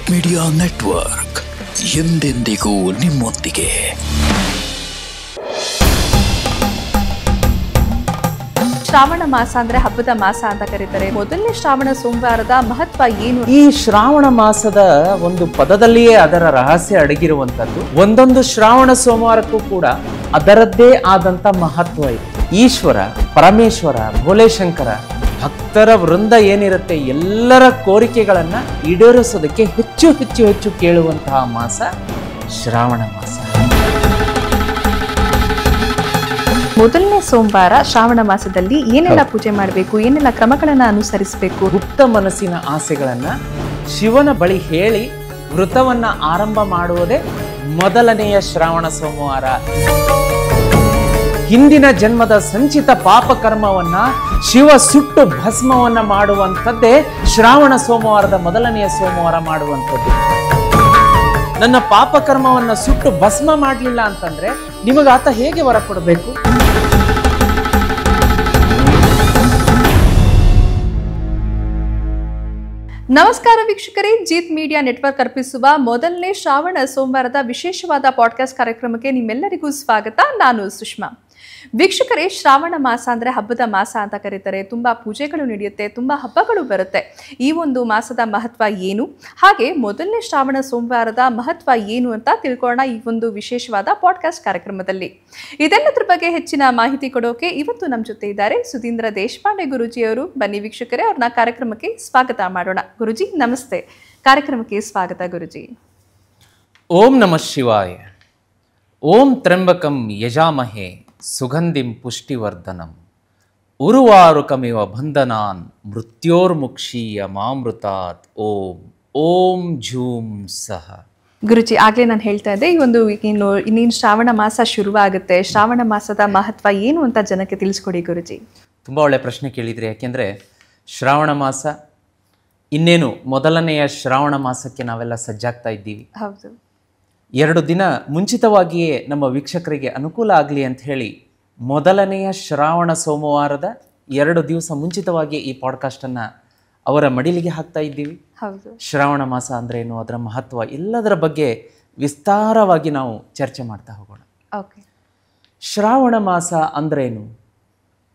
Jeet media network ಎಂದೆಂದಿಗೂ ನಿಮ್ಮೊಂದಿಗೆ. ಶ್ರಾವಣ ಮಾಸ ಅಂದ್ರೆ ಹಬ್ಬದ ಮಾಸ ಅಂತ ಕರೀತಾರೆ. ಮೊದಲನೇ ಶ್ರಾವಣ ಸೋಮವಾರದ ಮಹತ್ವ ಏನು? ಈ ಶ್ರಾವಣ ಮಾಸದ ಒಂದು ಪದದಲ್ಲಿಯೇ ಅದರ ರಹಸ್ಯ ಅಡಗಿರುವಂತದ್ದು. ಒಂದೊಂದು ಶ್ರಾವಣ ಸೋಮವಾರಕ್ಕೂ ಕೂಡ ಅದರದ್ದೇ ಆದಂತ ಮಹತ್ವ ಇದೆ. ಈಶ್ವರ, ಪರಮೇಶ್ವರ, ಭೋಲೆಶಂಕರ ಭಕ್ತರ ವೃಂದ ಏನಿರುತ್ತೆ ಎಲ್ಲರ ಕೋರಿಕೆಗಳನ್ನ ಈಡೇರಿಸೋದಕ್ಕೆ ಹೆಚ್ಚು ಹೆಚ್ಚು ಹೆಚ್ಚು ಕೇಳುವಂತಹ ಮಾಸ ಶ್ರಾವಣ ಮಾಸ. ಮೊದಲನೇ ಸೋಮವಾರ ಶ್ರಾವಣ ಮಾಸದಲ್ಲಿ ಏನೆಲ್ಲ ಪೂಜೆ ಮಾಡಬೇಕು, ಏನೆಲ್ಲ ಕ್ರಮಗಳನ್ನ ಅನುಸರಿಸಬೇಕು? ಗುಪ್ತ ಮನಸ್ಸಿನ ಆಸೆಗಳನ್ನ ಶಿವನ ಬಳಿ ಹೇಳಿ ವೃತವನ್ನ ಆರಂಭ ಮಾಡುವುದೇ ಮೊದಲನೆಯ ಶ್ರಾವಣ ಸೋಮವಾರ. ಹಿಂದಿನ ಜನ್ಮದ ಸಂಚಿತ ಪಾಪ ಕರ್ಮವನ್ನ ಶಿವ ಸುಟ್ಟು ಭಸ್ಮವನ್ನ ಮಾಡುವಂಥದ್ದೇ ಶ್ರಾವಣ ಸೋಮವಾರದ ಮೊದಲನೆಯ ಸೋಮವಾರ ಮಾಡುವಂಥದ್ದು. ನನ್ನ ಪಾಪ ಕರ್ಮವನ್ನ ಸುಟ್ಟು ಭಸ್ಮ ಮಾಡಲಿಲ್ಲ ಅಂತಂದ್ರೆ ನಿಮಗೆ ಆತ ಹೇಗೆ ವರ ಕೊಡಬೇಕು? ನಮಸ್ಕಾರ ವೀಕ್ಷಕರೇ, ಜೀತ್ ಮೀಡಿಯಾ ನೆಟ್ವರ್ಕ್ ಅರ್ಪಿಸುವ ಮೊದಲನೇ ಶ್ರಾವಣ ಸೋಮವಾರದ ವಿಶೇಷವಾದ ಪಾಡ್ಕಾಸ್ಟ್ ಕಾರ್ಯಕ್ರಮಕ್ಕೆ ನಿಮ್ಮೆಲ್ಲರಿಗೂ ಸ್ವಾಗತ. ನಾನು ಸುಷ್ಮಾ. ವೀಕ್ಷಕರೇ, ಶ್ರಾವಣ ಮಾಸ ಅಂದರೆ ಹಬ್ಬದ ಮಾಸ ಅಂತ ಕರೀತಾರೆ. ತುಂಬ ಪೂಜೆಗಳು ನಡೆಯುತ್ತೆ, ತುಂಬ ಹಬ್ಬಗಳು ಬರುತ್ತೆ. ಈ ಒಂದು ಮಾಸದ ಮಹತ್ವ ಏನು, ಹಾಗೆ ಮೊದಲನೇ ಶ್ರಾವಣ ಸೋಮವಾರದ ಮಹತ್ವ ಏನು ಅಂತ ತಿಳ್ಕೊಳ್ಳೋಣ ಈ ಒಂದು ವಿಶೇಷವಾದ ಪಾಡ್ಕಾಸ್ಟ್ ಕಾರ್ಯಕ್ರಮದಲ್ಲಿ. ಇದೆಲ್ಲದ್ರ ಬಗ್ಗೆ ಹೆಚ್ಚಿನ ಮಾಹಿತಿ ಕೊಡೋಕೆ ಇವತ್ತು ನಮ್ಮ ಜೊತೆ ಇದ್ದಾರೆ ಸುಧೀಂದ್ರ ದೇಶಪಾಂಡೆ ಗುರುಜಿಯವರು. ಬನ್ನಿ ವೀಕ್ಷಕರೇ, ಅವ್ರನ್ನ ಕಾರ್ಯಕ್ರಮಕ್ಕೆ ಸ್ವಾಗತ ಮಾಡೋಣ. ಗುರುಜಿ ನಮಸ್ತೆ, ಕಾರ್ಯಕ್ರಮಕ್ಕೆ ಸ್ವಾಗತ ಗುರುಜಿ. ಓಂ ನಮಃ ಶಿವಾಯ. ಓಂ ತ್ರ್ಯಂಬಕಂ ಯಜಾಮಹೇ ಸುಗಂಧಿಂ ಪುಷ್ಟಿವರ್ಧನಂ ಉರುವಾರುಕಮಿವ ಬಂಧನಾನ್ ಮೃತ್ಯೋರ್ಮುಕ್ಷೀಯ ಮಾಮೃತಾತ್ ಓಂ ಓಂ ಝೂಂ ಸಹ. ಗುರುಜಿ, ಆಗಲೇ ನಾನು ಹೇಳ್ತಾ ಇದ್ದೆ, ಈ ಒಂದು ಇನ್ನೇನು ಶ್ರಾವಣ ಮಾಸ ಶುರುವಾಗುತ್ತೆ. ಶ್ರಾವಣ ಮಾಸದ ಮಹತ್ವ ಏನು ಅಂತ ಜನಕ್ಕೆ ತಿಳಿಸ್ಕೊಡಿ ಗುರುಜಿ. ತುಂಬ ಒಳ್ಳೆ ಪ್ರಶ್ನೆ ಕೇಳಿದ್ರಿ. ಯಾಕೆಂದರೆ ಶ್ರಾವಣ ಮಾಸ ಇನ್ನೇನು ಮೊದಲನೆಯ ಶ್ರಾವಣ ಮಾಸಕ್ಕೆ ನಾವೆಲ್ಲ ಸಜ್ಜಾಗ್ತಾ ಇದ್ದೀವಿ. ಹೌದು, 2 ದಿನ ಮುಂಚಿತವಾಗಿಯೇ ನಮ್ಮ ವೀಕ್ಷಕರಿಗೆ ಅನುಕೂಲ ಆಗಲಿ ಅಂತ ಹೇಳಿ ಮೊದಲನೆಯ ಶ್ರಾವಣ ಸೋಮವಾರದ 2 ದಿವಸ ಮುಂಚಿತವಾಗಿ ಈ ಪಾಡ್ಕಾಸ್ಟನ್ನು ಅವರ ಮಡಿಲಿಗೆ ಹಾಕ್ತಾ ಇದ್ದೀವಿ. ಹೌದು, ಶ್ರಾವಣ ಮಾಸ ಅಂದ್ರೇನು, ಅದರ ಮಹತ್ವ, ಎಲ್ಲದರ ಬಗ್ಗೆ ವಿಸ್ತಾರವಾಗಿ ನಾವು ಚರ್ಚೆ ಮಾಡ್ತಾ ಹೋಗೋಣ. ಓಕೆ. ಶ್ರಾವಣ ಮಾಸ ಅಂದ್ರೇನು?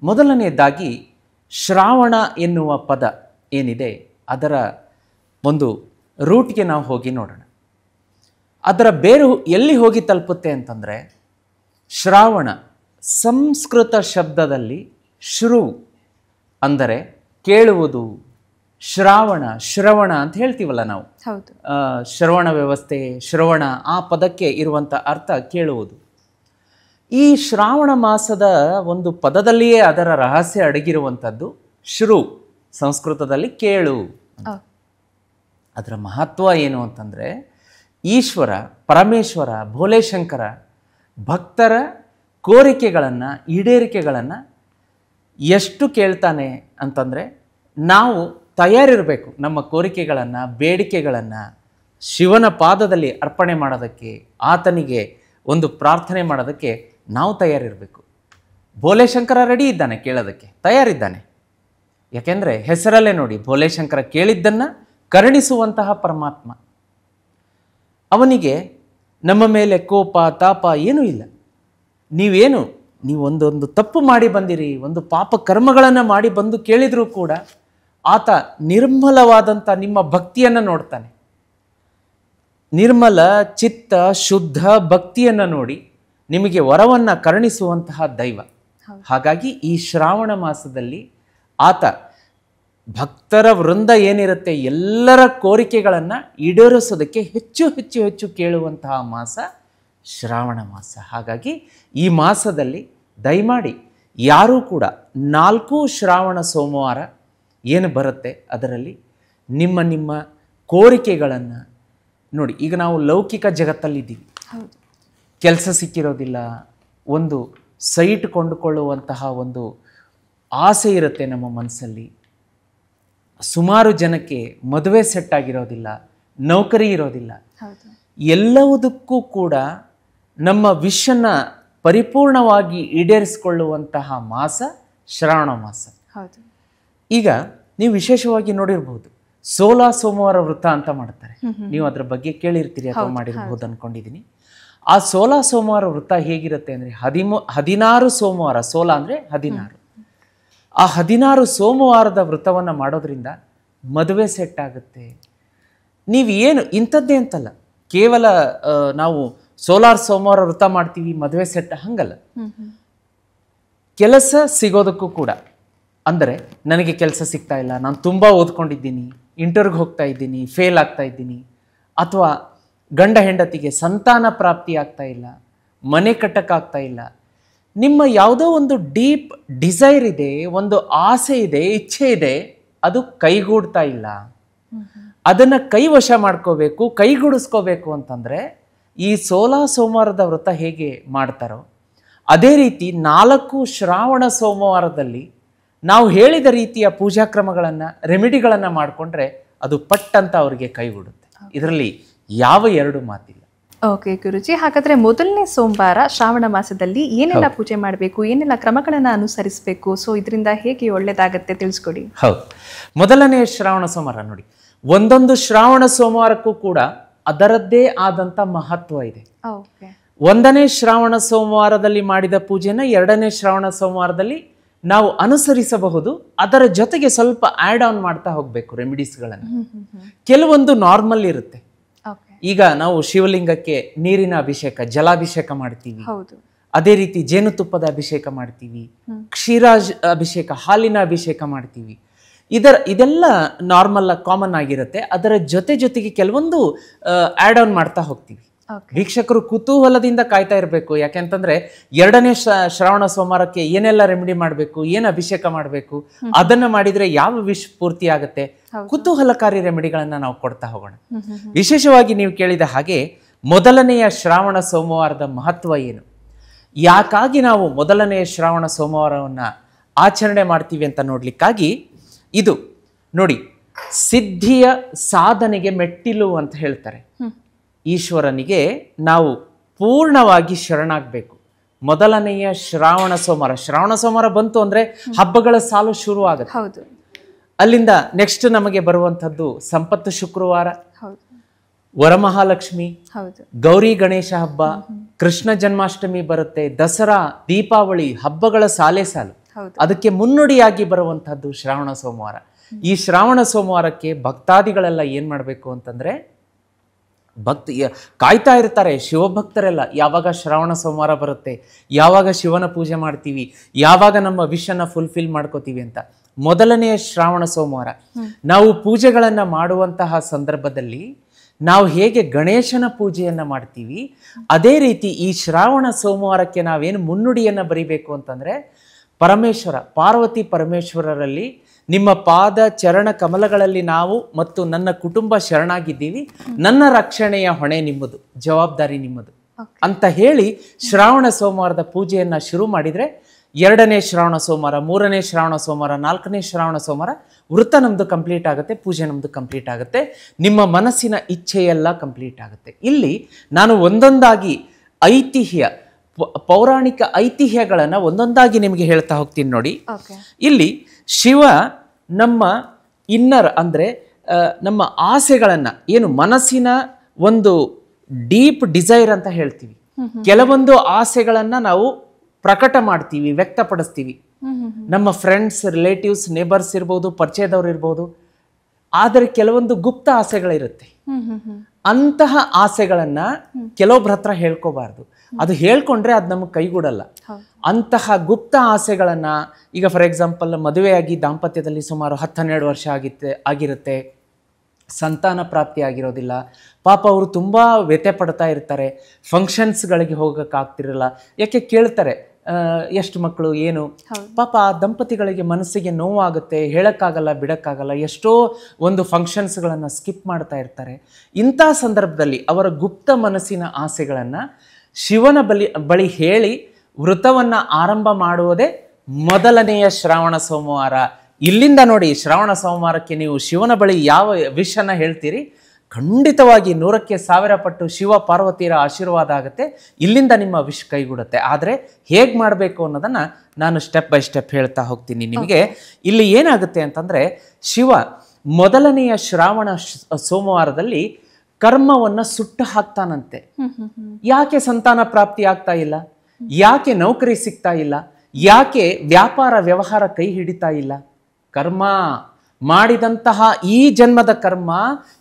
ಮೊದಲನೆಯದಾಗಿ ಶ್ರಾವಣ ಎನ್ನುವ ಪದ ಏನಿದೆ ಅದರ ಒಂದು ರೂಟ್ಗೆ ನಾವು ಹೋಗಿ ನೋಡೋಣ. ಅದರ ಬೇರು ಎಲ್ಲಿ ಹೋಗಿ ತಲುಪುತ್ತೆ ಅಂತಂದರೆ, ಶ್ರಾವಣ ಸಂಸ್ಕೃತ ಶಬ್ದದಲ್ಲಿ ಶ್ರು ಅಂದರೆ ಕೇಳುವುದು, ಶ್ರವಣ ಅಂತ ಹೇಳ್ತೀವಲ್ಲ ನಾವು. ಹೌದು, ಶ್ರವಣ ವ್ಯವಸ್ಥೆ, ಶ್ರವಣ, ಆ ಪದಕ್ಕೆ ಇರುವಂಥ ಅರ್ಥ ಕೇಳುವುದು. ಈ ಶ್ರಾವಣ ಮಾಸದ ಒಂದು ಪದದಲ್ಲಿಯೇ ಅದರ ರಹಸ್ಯ ಅಡಗಿರುವಂಥದ್ದು. ಶ್ರು ಸಂಸ್ಕೃತದಲ್ಲಿ ಕೇಳು. ಅದರ ಮಹತ್ವ ಏನು ಅಂತಂದರೆ, ಈಶ್ವರ, ಪರಮೇಶ್ವರ, ಭೋಲೆಶಂಕರ ಭಕ್ತರ ಕೋರಿಕೆಗಳನ್ನು, ಈಡೇರಿಕೆಗಳನ್ನು ಎಷ್ಟು ಕೇಳ್ತಾನೆ ಅಂತಂದರೆ, ನಾವು ತಯಾರಿರಬೇಕು ನಮ್ಮ ಕೋರಿಕೆಗಳನ್ನು, ಬೇಡಿಕೆಗಳನ್ನು ಶಿವನ ಪಾದದಲ್ಲಿ ಅರ್ಪಣೆ ಮಾಡೋದಕ್ಕೆ, ಆತನಿಗೆ ಒಂದು ಪ್ರಾರ್ಥನೆ ಮಾಡೋದಕ್ಕೆ ನಾವು ತಯಾರಿರಬೇಕು. ಭೋಲೆಶಂಕರ ರೆಡಿ ಇದ್ದಾನೆ, ಕೇಳೋದಕ್ಕೆ ತಯಾರಿದ್ದಾನೆ. ಯಾಕೆಂದರೆ ಹೆಸರಲ್ಲೇ ನೋಡಿ, ಭೋಲೆಶಂಕರ ಕೇಳಿದ್ದನ್ನು ಕರುಣಿಸುವಂತಹ ಪರಮಾತ್ಮ. ಅವನಿಗೆ ನಮ್ಮ ಮೇಲೆ ಕೋಪ, ತಾಪ ಏನೂ ಇಲ್ಲ. ನೀವು ಒಂದೊಂದು ತಪ್ಪು ಮಾಡಿ ಬಂದಿರಿ, ಒಂದು ಪಾಪ ಕರ್ಮಗಳನ್ನು ಮಾಡಿ ಬಂದು ಕೇಳಿದರೂ ಕೂಡ ಆತ ನಿರ್ಮಲವಾದಂಥ ನಿಮ್ಮ ಭಕ್ತಿಯನ್ನು ನೋಡ್ತಾನೆ. ನಿರ್ಮಲ ಚಿತ್ತ ಶುದ್ಧ ಭಕ್ತಿಯನ್ನು ನೋಡಿ ನಿಮಗೆ ವರವನ್ನು ಕರುಣಿಸುವಂತಹ ದೈವ. ಹಾಗಾಗಿ ಈ ಶ್ರಾವಣ ಮಾಸದಲ್ಲಿ ಆತ ಭಕ್ತರ ವೃಂದ ಏನಿರುತ್ತೆ ಎಲ್ಲರ ಕೋರಿಕೆಗಳನ್ನು ಈಡೇರಿಸೋದಕ್ಕೆ ಹೆಚ್ಚು ಹೆಚ್ಚು ಹೆಚ್ಚು ಕೇಳುವಂತಹ ಮಾಸ ಶ್ರಾವಣ ಮಾಸ. ಹಾಗಾಗಿ ಈ ಮಾಸದಲ್ಲಿ ದಯಮಾಡಿ ಯಾರೂ ಕೂಡ 4 ಶ್ರಾವಣ ಸೋಮವಾರ ಏನು ಬರುತ್ತೆ ಅದರಲ್ಲಿ ನಿಮ್ಮ ಕೋರಿಕೆಗಳನ್ನು ನೋಡಿ. ಈಗ ನಾವು ಲೌಕಿಕ ಜಗತ್ತಲ್ಲಿದ್ದೀವಿ, ಕೆಲಸ ಸಿಕ್ಕಿರೋದಿಲ್ಲ, ಒಂದು ಸೈಟ್ ಕೊಂಡುಕೊಳ್ಳುವಂತಹ ಒಂದು ಆಸೆ ಇರುತ್ತೆ ನಮ್ಮ ಮನಸ್ಸಲ್ಲಿ. ಸುಮಾರು ಜನಕ್ಕೆ ಮದುವೆ ಸೆಟ್ ಆಗಿರೋದಿಲ್ಲ, ನೌಕರಿ ಇರೋದಿಲ್ಲ. ಎಲ್ಲವುದಕ್ಕೂ ಕೂಡ ನಮ್ಮ ವಿಷನ್ನ ಪರಿಪೂರ್ಣವಾಗಿ ಈಡೇರಿಸಿಕೊಳ್ಳುವಂತಹ ಮಾಸ ಶ್ರಾವಣ ಮಾಸ. ಈಗ ನೀವು ವಿಶೇಷವಾಗಿ ನೋಡಿರ್ಬೋದು, ಸೋಮವಾರ ವ್ರತ ಅಂತ ಮಾಡ್ತಾರೆ. ನೀವು ಅದ್ರ ಬಗ್ಗೆ ಕೇಳಿರ್ತೀರಿ ಅಥವಾ ಮಾಡಿರ್ಬೋದು ಅನ್ಕೊಂಡಿದೀನಿ. ಆ ಸೋಮವಾರ ವ್ರತ ಹೇಗಿರುತ್ತೆ ಅಂದ್ರೆ 16 ಸೋಮವಾರ, ಅಂದ್ರೆ 16. ಆ 16 ಸೋಮವಾರದ ವ್ರತವನ್ನ ಮಾಡೋದ್ರಿಂದ ಮದುವೆ ಸೆಟ್ ಆಗುತ್ತೆ. ನೀವು ಏನು ಇಂಥದ್ದೇ ಅಂತಲ್ಲ, ಕೇವಲ ನಾವು ಸೋಮವಾರ ವ್ರತ ಮಾಡ್ತೀವಿ ಮದುವೆ ಸೆಟ್, ಹಂಗಲ್ಲ. ಕೆಲಸ ಸಿಗೋದಕ್ಕೂ ಕೂಡ, ಅಂದರೆ ನನಗೆ ಕೆಲಸ ಸಿಗ್ತಾ ಇಲ್ಲ, ನಾನು ತುಂಬ ಓದ್ಕೊಂಡಿದ್ದೀನಿ, ಇಂಟರ್ವ್ಯೂಗೆ ಹೋಗ್ತಾ ಇದ್ದೀನಿ, ಫೇಲ್ ಆಗ್ತಾ ಇದ್ದೀನಿ, ಅಥವಾ ಗಂಡ ಹೆಂಡತಿಗೆ ಸಂತಾನ ಪ್ರಾಪ್ತಿ ಆಗ್ತಾ ಇಲ್ಲ, ಮನೆ ಕಟ್ಟಕ್ಕಾಗ್ತಾ ಇಲ್ಲ, ನಿಮ್ಮ ಯಾವುದೋ ಒಂದು ಡೀಪ್ ಡಿಸೈರ್ ಇದೆ, ಒಂದು ಆಸೆ ಇದೆ, ಇಚ್ಛೆ ಇದೆ, ಅದು ಕೈಗೂಡ್ತಾ ಇಲ್ಲ. ಅದನ್ನು ಕೈವಶ ಮಾಡ್ಕೋಬೇಕು, ಕೈಗೂಡಿಸ್ಕೋಬೇಕು ಅಂತಂದರೆ ಈ ಸೋಮವಾರದ ವ್ರತ ಹೇಗೆ ಮಾಡ್ತಾರೋ ಅದೇ ರೀತಿ 4 ಶ್ರಾವಣ ಸೋಮವಾರದಲ್ಲಿ ನಾವು ಹೇಳಿದ ರೀತಿಯ ಪೂಜಾ ಕ್ರಮಗಳನ್ನು, ರೆಮಿಡಿಗಳನ್ನು ಮಾಡಿಕೊಂಡ್ರೆ ಅದು ಪಟ್ಟಂತ ಅವರಿಗೆ ಕೈಗೂಡುತ್ತೆ. ಇದರಲ್ಲಿ ಯಾವ ಎರಡು ಮಾತಿಲ್ಲ. ಓಕೆ ಗುರುಜಿ, ಹಾಗಾದ್ರೆ ಮೊದಲನೇ ಸೋಮವಾರ ಶ್ರಾವಣ ಮಾಸದಲ್ಲಿ ಏನೆಲ್ಲ ಪೂಜೆ ಮಾಡಬೇಕು, ಏನೆಲ್ಲ ಕ್ರಮಗಳನ್ನು ಅನುಸರಿಸಬೇಕು, ಸೊ ಇದರಿಂದ ಹೇಗೆ ಒಳ್ಳೇದಾಗತ್ತೆ ತಿಳಿಸ್ಕೊಡಿ. ಹೌದು, ಮೊದಲನೇ ಶ್ರಾವಣ ಸೋಮವಾರ ನೋಡಿ, ಒಂದೊಂದು ಶ್ರಾವಣ ಸೋಮವಾರಕ್ಕೂ ಕೂಡ ಅದರದ್ದೇ ಆದಂತ ಮಹತ್ವ ಇದೆ. ಒಂದನೇ ಶ್ರಾವಣ ಸೋಮವಾರದಲ್ಲಿ ಮಾಡಿದ ಪೂಜೆನ 2ನೇ ಶ್ರಾವಣ ಸೋಮವಾರದಲ್ಲಿ ನಾವು ಅನುಸರಿಸಬಹುದು. ಅದರ ಜೊತೆಗೆ ಸ್ವಲ್ಪ ಆಡ್ ಆನ್ ಮಾಡ್ತಾ ಹೋಗ್ಬೇಕು ರೆಮಿಡೀಸ್ಗಳನ್ನು. ಕೆಲವೊಂದು ನಾರ್ಮಲ್ ಇರುತ್ತೆ. ಈಗ ನಾವು ಶಿವಲಿಂಗಕ್ಕೆ ನೀರಿನ ಅಭಿಷೇಕ, ಜಲಾಭಿಷೇಕ ಮಾಡ್ತೀವಿ. ಅದೇ ರೀತಿ ಜೇನುತುಪ್ಪದ ಅಭಿಷೇಕ ಮಾಡ್ತೀವಿ, ಕ್ಷೀರಾಜ್ ಅಭಿಷೇಕ, ಹಾಲಿನ ಅಭಿಷೇಕ ಮಾಡ್ತೀವಿ. ಇದೆಲ್ಲ ನಾರ್ಮಲ್ ಕಾಮನ್ ಆಗಿರುತ್ತೆ. ಅದರ ಜೊತೆಗೆ ಕೆಲವೊಂದು ಆಡ್ ಆನ್ ಮಾಡ್ತಾ ಹೋಗ್ತೀವಿ. ವೀಕ್ಷಕರು ಕುತೂಹಲದಿಂದ ಕಾಯ್ತಾ ಇರಬೇಕು. ಯಾಕೆಂತಂದ್ರೆ 2ನೇ ಶ್ರಾವಣ ಸೋಮವಾರಕ್ಕೆ ಏನೆಲ್ಲ ರೆಮಿಡಿ ಮಾಡಬೇಕು, ಏನು ಅಭಿಷೇಕ ಮಾಡಬೇಕು, ಅದನ್ನ ಮಾಡಿದ್ರೆ ಯಾವ ವಿಶ್ ಪೂರ್ತಿ ಆಗುತ್ತೆ, ಕುತೂಹಲಕಾರಿ ರೆಮಿಡಿಗಳನ್ನ ನಾವು ಕೊಡ್ತಾ ಹೋಗೋಣ. ವಿಶೇಷವಾಗಿ ನೀವು ಕೇಳಿದ ಹಾಗೆ ಮೊದಲನೆಯ ಶ್ರಾವಣ ಸೋಮವಾರದ ಮಹತ್ವ ಏನು, ಯಾಕಾಗಿ ನಾವು ಮೊದಲನೆಯ ಶ್ರಾವಣ ಸೋಮವಾರವನ್ನ ಆಚರಣೆ ಮಾಡ್ತೀವಿ ಅಂತ ನೋಡ್ಲಿಕ್ಕಾಗಿ, ಇದು ನೋಡಿ, ಸಿದ್ಧಿಯ ಸಾಧನೆಗೆ ಮೆಟ್ಟಿಲು ಅಂತ ಹೇಳ್ತಾರೆ. ಈಶ್ವರನಿಗೆ ನಾವು ಪೂರ್ಣವಾಗಿ ಶರಣಾಗಬೇಕು. ಮೊದಲನೆಯ ಶ್ರಾವಣ ಸೋಮವಾರ ಬಂತು ಅಂದ್ರೆ ಹಬ್ಬಗಳ ಸಾಲು ಶುರು ಆಗುತ್ತೆ. ಅಲ್ಲಿಂದ ನೆಕ್ಸ್ಟ್ ನಮಗೆ ಬರುವಂತದ್ದು ಸಂಪತ್ತು ಶುಕ್ರವಾರ, ವರಮಹಾಲಕ್ಷ್ಮಿ, ಗೌರಿ ಗಣೇಶ ಹಬ್ಬ, ಕೃಷ್ಣ ಜನ್ಮಾಷ್ಟಮಿ ಬರುತ್ತೆ, ದಸರಾ, ದೀಪಾವಳಿ, ಹಬ್ಬಗಳ ಸಾಲೆ ಸಾಲು. ಅದಕ್ಕೆ ಮುನ್ನುಡಿಯಾಗಿ ಬರುವಂತಹದ್ದು ಶ್ರಾವಣ ಸೋಮವಾರ. ಈ ಶ್ರಾವಣ ಸೋಮವಾರಕ್ಕೆ ಭಕ್ತಾದಿಗಳೆಲ್ಲ ಏನ್ ಮಾಡ್ಬೇಕು ಅಂತಂದ್ರೆ, ಕಾಯ್ತಾ ಇರ್ತಾರೆ ಶಿವಭಕ್ತರೆಲ್ಲ, ಯಾವಾಗ ಶ್ರಾವಣ ಸೋಮವಾರ ಬರುತ್ತೆ, ಯಾವಾಗ ಶಿವನ ಪೂಜೆ ಮಾಡ್ತೀವಿ, ಯಾವಾಗ ನಮ್ಮ ವಿಶನ್ನ ಫುಲ್ಫಿಲ್ ಮಾಡ್ಕೋತೀವಿ ಅಂತ. ಮೊದಲನೆಯ ಶ್ರಾವಣ ಸೋಮವಾರ ನಾವು ಪೂಜೆಗಳನ್ನ ಮಾಡುವಂತಹ ಸಂದರ್ಭದಲ್ಲಿ ನಾವು ಹೇಗೆ ಗಣೇಶನ ಪೂಜೆಯನ್ನ ಮಾಡ್ತೀವಿ, ಅದೇ ರೀತಿ ಈ ಶ್ರಾವಣ ಸೋಮವಾರಕ್ಕೆ ನಾವೇನು ಮುನ್ನುಡಿಯನ್ನ ಬರಿಬೇಕು ಅಂತಂದ್ರೆ, ಪರಮೇಶ್ವರ, ಪಾರ್ವತಿ ಪರಮೇಶ್ವರರಲ್ಲಿ ನಿಮ್ಮ ಪಾದ ಚರಣ ಕಮಲಗಳಲ್ಲಿ ನಾವು ಮತ್ತು ನನ್ನ ಕುಟುಂಬ ಶರಣಾಗಿದ್ದೀವಿ, ನನ್ನ ರಕ್ಷಣೆಯ ಹೊಣೆ ನಿಮ್ಮದು, ಜವಾಬ್ದಾರಿ ನಿಮ್ಮದು ಅಂತ ಹೇಳಿ ಶ್ರಾವಣ ಸೋಮವಾರದ ಪೂಜೆಯನ್ನ ಶುರು ಮಾಡಿದ್ರೆ 2ನೇ ಶ್ರಾವಣ ಸೋಮವಾರ, 3ನೇ ಶ್ರಾವಣ ಸೋಮವಾರ, 4ನೇ ಶ್ರಾವಣ ಸೋಮವಾರ ವೃತ್ತ ನಮ್ದು ಕಂಪ್ಲೀಟ್ ಆಗುತ್ತೆ, ಪೂಜೆ ನಮ್ದು ಕಂಪ್ಲೀಟ್ ಆಗುತ್ತೆ, ನಿಮ್ಮ ಮನಸ್ಸಿನ ಇಚ್ಛೆಯೆಲ್ಲ ಕಂಪ್ಲೀಟ್ ಆಗುತ್ತೆ. ಇಲ್ಲಿ ನಾನು ಒಂದೊಂದಾಗಿ ಪೌರಾಣಿಕ ಐತಿಹ್ಯಗಳನ್ನ ಒಂದೊಂದಾಗಿ ನಿಮಗೆ ಹೇಳ್ತಾ ಹೋಗ್ತೀನಿ ನೋಡಿ. ಇಲ್ಲಿ ಶಿವ ನಮ್ಮ ಇನ್ನರ್ ಅಂದ್ರೆ ನಮ್ಮ ಆಸೆಗಳನ್ನ, ಏನು ಮನಸ್ಸಿನ ಒಂದು ಡೀಪ್ ಡಿಸೈರ್ ಅಂತ ಹೇಳ್ತೀವಿ, ಕೆಲವೊಂದು ಆಸೆಗಳನ್ನ ನಾವು ಪ್ರಕಟ ಮಾಡ್ತೀವಿ, ವ್ಯಕ್ತಪಡಿಸ್ತೀವಿ. ನಮ್ಮ ಫ್ರೆಂಡ್ಸ್, ರಿಲೇಟಿವ್ಸ್, ನೇಬರ್ಸ್ ಇರ್ಬೋದು, ಪರಿಚಯದವ್ರು ಇರ್ಬೋದು. ಆದರೆ ಕೆಲವೊಂದು ಗುಪ್ತ ಆಸೆಗಳಿರುತ್ತೆ. ಅಂತಹ ಆಸೆಗಳನ್ನ ಕೆಲವೊಬ್ಬರ ಹತ್ರ ಹೇಳ್ಕೋಬಾರ್ದು. ಅದು ಹೇಳ್ಕೊಂಡ್ರೆ ಅದು ನಮಗೆ ಕೈಗೂಡಲ್ಲ. ಅಂತಹ ಗುಪ್ತ ಆಸೆಗಳನ್ನ, ಈಗ ಫಾರ್ ಎಕ್ಸಾಂಪಲ್ ಮದುವೆಯಾಗಿ ದಾಂಪತ್ಯದಲ್ಲಿ ಸುಮಾರು 10-12 ವರ್ಷ ಆಗಿರುತ್ತೆ, ಸಂತಾನ ಪ್ರಾಪ್ತಿ ಆಗಿರೋದಿಲ್ಲ, ಪಾಪ ಅವರು ತುಂಬ ವ್ಯಥೆ ಪಡ್ತಾ ಇರ್ತಾರೆ, ಫಂಕ್ಷನ್ಸ್ಗಳಿಗೆ ಹೋಗೋಕ್ಕಾಗ್ತಿರಲ್ಲ. ಯಾಕೆ ಕೇಳ್ತಾರೆ, ಎಷ್ಟು ಮಕ್ಕಳು, ಏನು, ಪಾಪ ಆ ದಂಪತಿಗಳಿಗೆ ಮನಸ್ಸಿಗೆ ನೋವಾಗುತ್ತೆ, ಹೇಳಕ್ಕಾಗಲ್ಲ, ಬಿಡಕ್ಕಾಗಲ್ಲ, ಎಷ್ಟೋ ಒಂದು ಫಂಕ್ಷನ್ಸ್ಗಳನ್ನು ಸ್ಕಿಪ್ ಮಾಡ್ತಾ ಇರ್ತಾರೆ. ಇಂಥ ಸಂದರ್ಭದಲ್ಲಿ ಅವರ ಗುಪ್ತ ಮನಸ್ಸಿನ ಆಸೆಗಳನ್ನು ಶಿವನ ಬಳಿ ಹೇಳಿ ವೃತವನ್ನು ಆರಂಭ ಮಾಡುವುದೇ ಮೊದಲನೆಯ ಶ್ರಾವಣ ಸೋಮವಾರ. ಇಲ್ಲಿಂದ ನೋಡಿ, ಶ್ರಾವಣ ಸೋಮವಾರಕ್ಕೆ ನೀವು ಶಿವನ ಬಳಿ ಯಾವ ವಿಷಯನ ಹೇಳ್ತೀರಿ, ಖಂಡಿತವಾಗಿ 100,000 ಪಟ್ಟು ಶಿವ ಪಾರ್ವತಿಯರ ಆಶೀರ್ವಾದ ಆಗುತ್ತೆ. ಇಲ್ಲಿಂದ ನಿಮ್ಮ ವಿಷ್ ಕೈಗೂಡುತ್ತೆ. ಆದರೆ ಹೇಗೆ ಮಾಡಬೇಕು ಅನ್ನೋದನ್ನ ನಾನು ಸ್ಟೆಪ್ ಬೈ ಸ್ಟೆಪ್ ಹೇಳ್ತಾ ಹೋಗ್ತೀನಿ ನಿಮಗೆ. ಇಲ್ಲಿ ಏನಾಗುತ್ತೆ ಅಂತಂದ್ರೆ, ಶಿವ ಮೊದಲನೆಯ ಶ್ರಾವಣ ಸೋಮವಾರದಲ್ಲಿ ಕರ್ಮವನ್ನ ಸುಟ್ಟು ಹಾಕ್ತಾನಂತೆ. ಯಾಕೆ ಸಂತಾನ ಪ್ರಾಪ್ತಿ ಆಗ್ತಾ ಇಲ್ಲ, ಯಾಕೆ ನೌಕರಿ ಸಿಗ್ತಾ ಇಲ್ಲ, ಯಾಕೆ ವ್ಯಾಪಾರ ವ್ಯವಹಾರ ಕೈ ಹಿಡಿತಾ ಇಲ್ಲ? ಕರ್ಮ ಮಾಡಿದಂತಹ ಈ ಜನ್ಮದ ಕರ್ಮ,